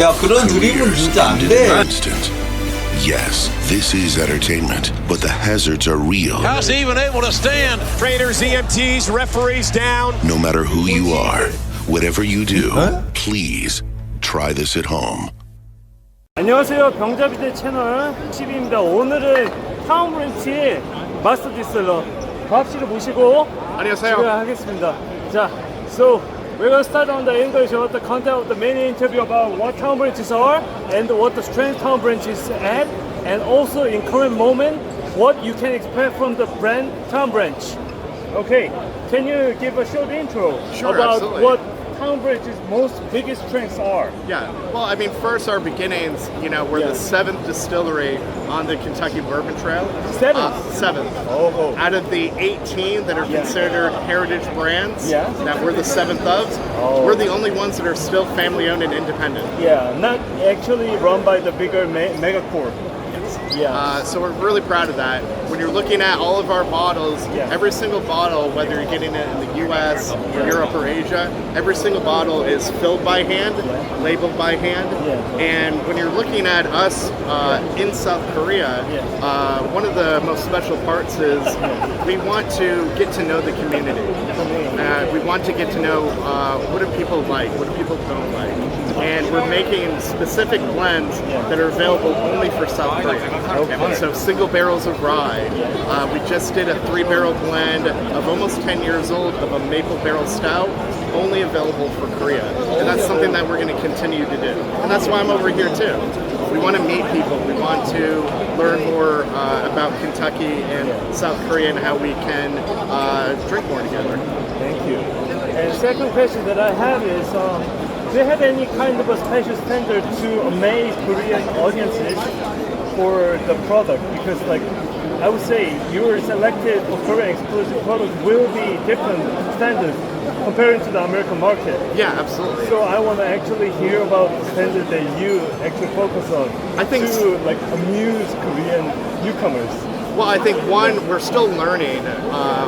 야, 그런 드립은 진짜 안 돼. Constant. Yes, this is entertainment, but the hazards are real. How's he even able to stand? Trainers, EMTs, referees down. No matter who you are, whatever you do, please try this at home. 안녕하세요. 병자비대 채널 10입니다. 오늘은 타운브랜치의 마스터 디스틸러 밥 씨를 모시고 안녕하세요. 하겠습니다. 자, so we're gonna start on the English of the content of the mini interview about what taunbranches are and what the strength taunbranches at, and also in current moment what you can expect from the brand Taunbranch. Okay, can you give a short intro about absolutely. what Taunbranch's most biggest strengths are? Yeah, well, I mean, first our beginnings, you know, we're the 7th distillery on the Kentucky Bourbon Trail. 7th? 7th. Oh. Out of the 18 that are considered heritage brands that we're the 7th of, we're the only ones that are still family owned and independent. Yeah, not actually run by the bigger megacorp. Yeah. So we're really proud of that. When you're looking at all of our bottles, every single bottle, whether you're getting it in the US, Europe, or Asia, every single bottle is filled by hand, labeled by hand. And when you're looking at us in South Korea, one of the most special parts is we want to get to know the community. We want to get to know what do people like, what do people don't like. And we're making specific blends that are available only for South Korea. So single barrels of rye. We just did a 3-barrel blend of almost 10 years old of a maple barrel stout, only available for Korea. And that's something that we're going to continue to do. And that's why I'm over here too. We want to meet people. We want to learn more about Kentucky and South Korea and how we can drink more together. Thank you. And second question that I have is, do you have any kind of a special standard to amaze Korean audiences for the product? Because like, I would say your selected for Korean exclusive product will be different standards comparing to the American market. Yeah, absolutely. So I want to actually hear about the standard that you actually focus on. I think to like amuse Korean newcomers. Well, I think one, we're still learning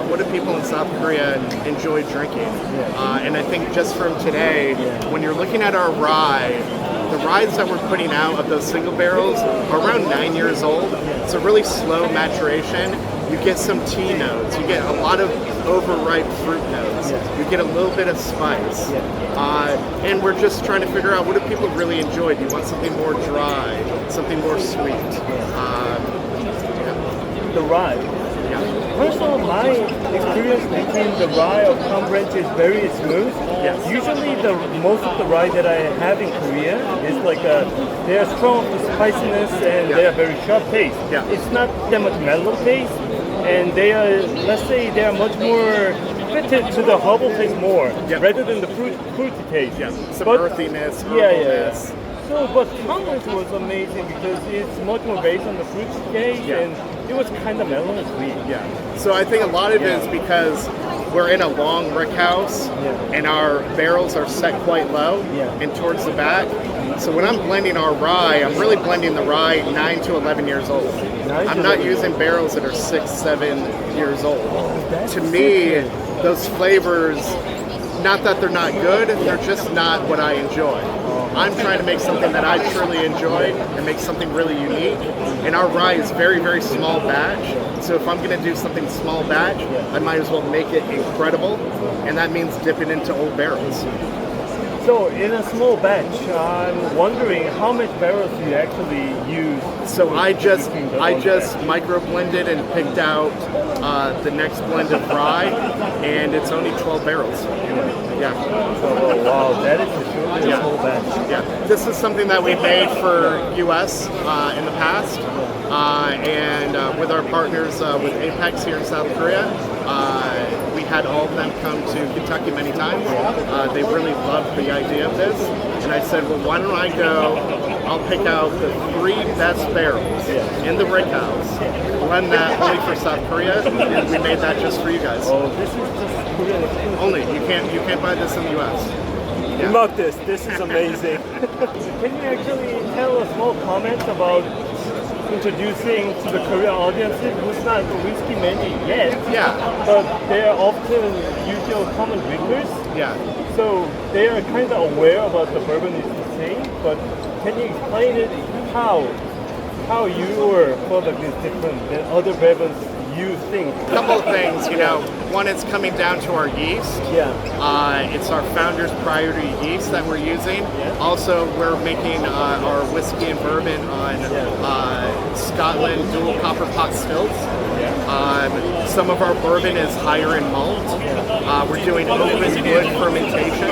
what do people in South Korea enjoy drinking. And I think just from today, when you're looking at our rye, the ryes that we're putting out of those single barrels are around 9 years old. It's a really slow maturation. You get some tea notes. You get a lot of overripe fruit notes. You get a little bit of spice. And we're just trying to figure out what do people really enjoy. Do you want something more dry, something more sweet? The rye. First of all, my experience making the rye of Taunbranch is very smooth. Usually, most of the rye that I have in Korea is like they are strong with spiciness and they are very sharp taste. It's not that much mellow taste, and they are, let's say, they are much more fitted to the herbal taste more rather than the fruity taste. Some earthiness, herbalness. So, but Taunbranch was amazing because it's much more based on the fruit taste and it was kind of mellow and sweet. So I think a lot of it is because we're in a long rick house and our barrels are set quite low and towards the back. So when I'm blending our rye, I'm really blending the rye 9 to 11 years old. I'm not using barrels that are 6, 7 years old. To me, those flavors, not that they're not good, they're just not what I enjoy. I'm trying to make something that I truly enjoy and make something really unique. And our rye is very, very small batch. So if I'm going to do something small batch, I might as well make it incredible. And that means dipping into old barrels. So in a small batch, I'm wondering how much barrels you actually use. So I just micro blended and picked out the next blend of rye, and it's only 12 barrels. Oh wow, that is a truly small batch. This is something that we made for US in the past, and with our partners with Apex here in South Korea. We had all of them come to Kentucky many times. They really loved the idea of this. And I said, well, why don't I go, I'll pick out the 3 best barrels in the rick house, blend that only for South Korea, and we made that just for you guys. Oh, this is just Korean exclusive. Only, you can't buy this in the US. We love this is amazing. Can you actually tell us small comments about introducing to the Korean audiences who's not a whiskey menu yet, but they're often usual common drinkers. So they are kind of aware about the bourbon is chain, but can you explain it how your product is different than other bourbons you think? A couple of things, one is coming down to our yeast. Yeah. It's our founder's priority yeast that we're using. Yeah. Also, we're making our whiskey and bourbon on Scotland dual copper pot stills. Some of our bourbon is higher in malt. We're doing open wood fermentation.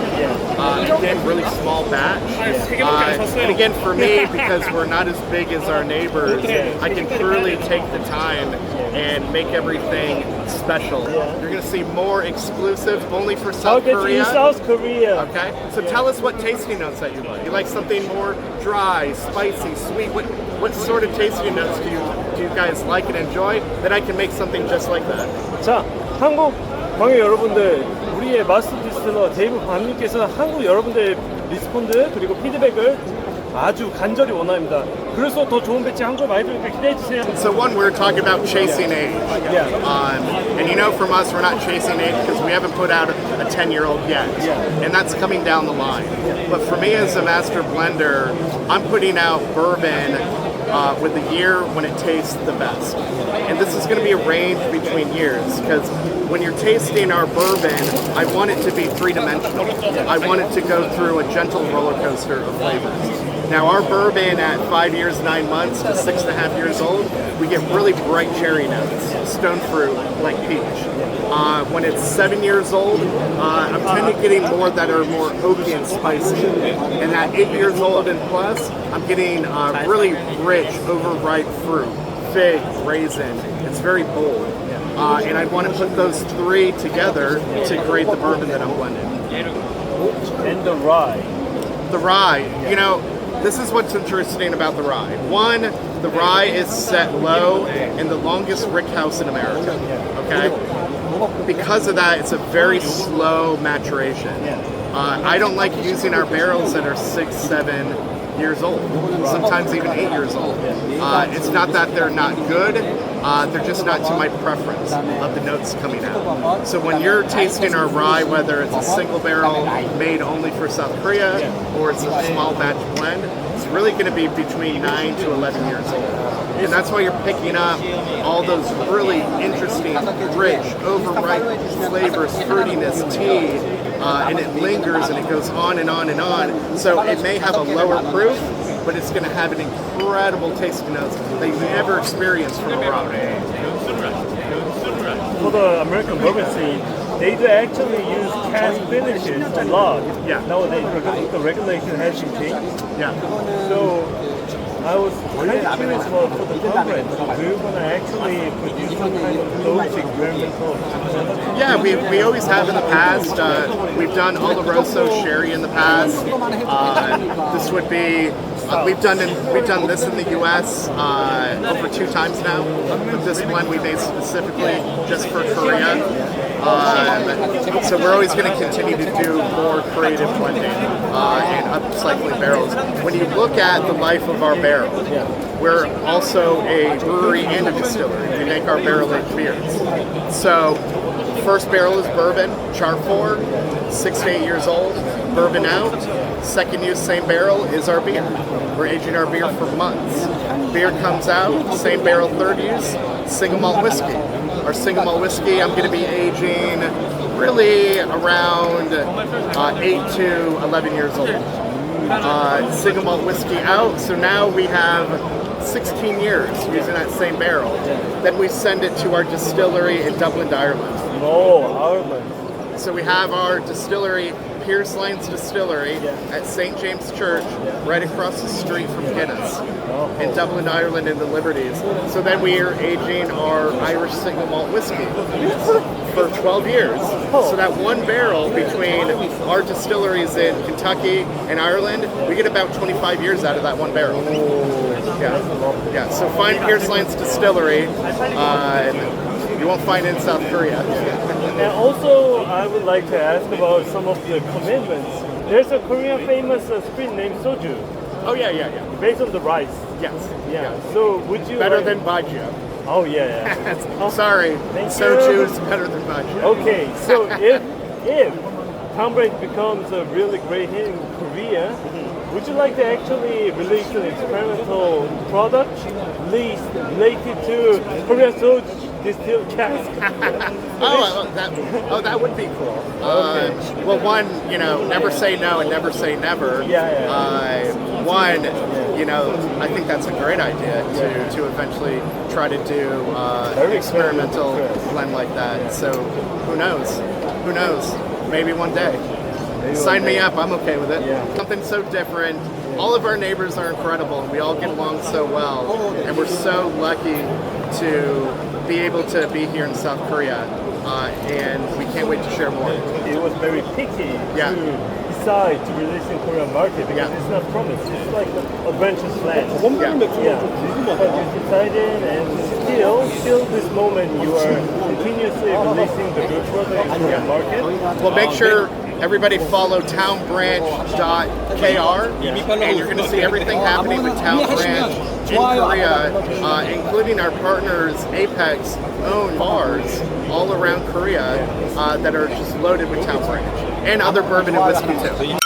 Again, really small batch. And again, for me, because we're not as big as our neighbors, I can truly take the time and make everything special. You're going to see more exclusive only for South Korea. South Korea. Okay, so tell us what tasting notes that you like. You like something more dry, spicy, sweet? What sort of tasting notes do you guys like and enjoy? Then I can make something just like that. 자, 한국 광역 여러분들, 우리의 마스터 디스틸러 데이브 밤님께서 한국 여러분들의 리스폰드 그리고 피드백을 아주 간절히 원합니다. 그래서 더 좋은 배치 한국에 많이 들으니까 기대해 주세요. So one, we're talking about chasing age. Yeah. And from us, we're not chasing age because we haven't put out a 10-year-old yet. Yeah. And that's coming down the line. But for me as a master blender, I'm putting out bourbon with the year when it tastes the best. And this is going to be a range between years because when you're tasting our bourbon, I want it to be three-dimensional. I want it to go through a gentle roller coaster of flavors. Now our bourbon at 5 years, 9 months to 6.5 years old, we get really bright cherry notes, stone fruit like peach. When it's 7 years old, I'm tending to getting more that are more oaky and spicy. And at 8 years old and plus, I'm getting really rich, overripe fruit, fig, raisin. It's very bold. And I want to put those three together to create the bourbon that I'm blending. And the rye. The rye, this is what's interesting about the rye. One, the rye is set low in the longest rick house in America. Okay? Because of that, it's a very slow maturation. I don't like using our barrels that are 6, 7 years old, sometimes even 8 years old. It's not that they're not good, they're just not to my preference of the notes coming out. So when you're tasting our rye, whether it's a single barrel made only for South Korea or it's a small batch blend, it's really going to be between 9 to 11 years old. And that's why you're picking up all those really interesting, rich, overripe flavors, fruitiness, tea, and it lingers and it goes on and on and on. So it may have a lower proof, but it's going to have an incredible tasting notes that you've never experienced from a rye. For the American bourbon scene, they do actually use cast finishes a lot. Yeah. Nowadays, because the regulation has been changed. Yeah. So I was kind of curious about for the conference. We're going to actually produce some kind of those experimental. Yeah, we always have in the past. We've done Oloroso sherry in the past. This would be. We've done this in the U.S. Over 2 times now. But this blend we made specifically just for Korea. So we're always going to continue to do more creative blending and upcycling barrels. When you look at the life of our barrel, we're also a brewery and a distillery. We make our barrel-aged beers. So first barrel is bourbon, char 4, 6 to 8 years old, bourbon out. Second use, same barrel, is our beer. We're aging our beer for months. Beer comes out, same barrel, third use, single malt whiskey. Our single malt whiskey, I'm going to be aging really around 8 to 11 years old. Single malt whiskey out, so now we have 16 years using that same barrel. Then we send it to our distillery in Dublin, Ireland. Oh, Ireland. So we have our distillery, Pierce Lane's Distillery at St. James Church, right across the street from Guinness in Dublin, Ireland in the Liberties. So then we are aging our Irish single malt whiskey for 12 years. So that one barrel between our distilleries in Kentucky and Ireland, we get about 25 years out of that one barrel. Yeah. So find Pierce Lane's Distillery. You won't find it in South Korea. And also, I would like to ask about some of the commitments. There's a Korean famous spirit named soju. Oh yeah. Based on the rice. Yes. Yeah. So would you better than baju? Oh yeah. Sorry. Thank Soju you. is better than baju. Okay. So if Taun브랜치 becomes a really great hit in Korea, Would you like to actually release an experimental product related to Korean soju distilled cask? That would be cool. Well, one, never say no and never say never. One, I think that's a great idea to eventually try to do experimental blend like that. So who knows? Who knows? Maybe one day. Sign me up. I'm okay with it. Something so different. All of our neighbors are incredible. We all get along so well, and we're so lucky to be able to be here in South Korea, and we can't wait to share more. It was very picky to decide to release in Korean market because it's not promised. It's like a branch of land. But you decided, and still this moment you are continuously releasing the good product in Korean market. Well, make sure everybody follow townbranch.kr, and you're going to see everything happening with Town Branch in Korea, including our partners Apex own bars all around Korea that are just loaded with Town Branch and other bourbon and whiskey too.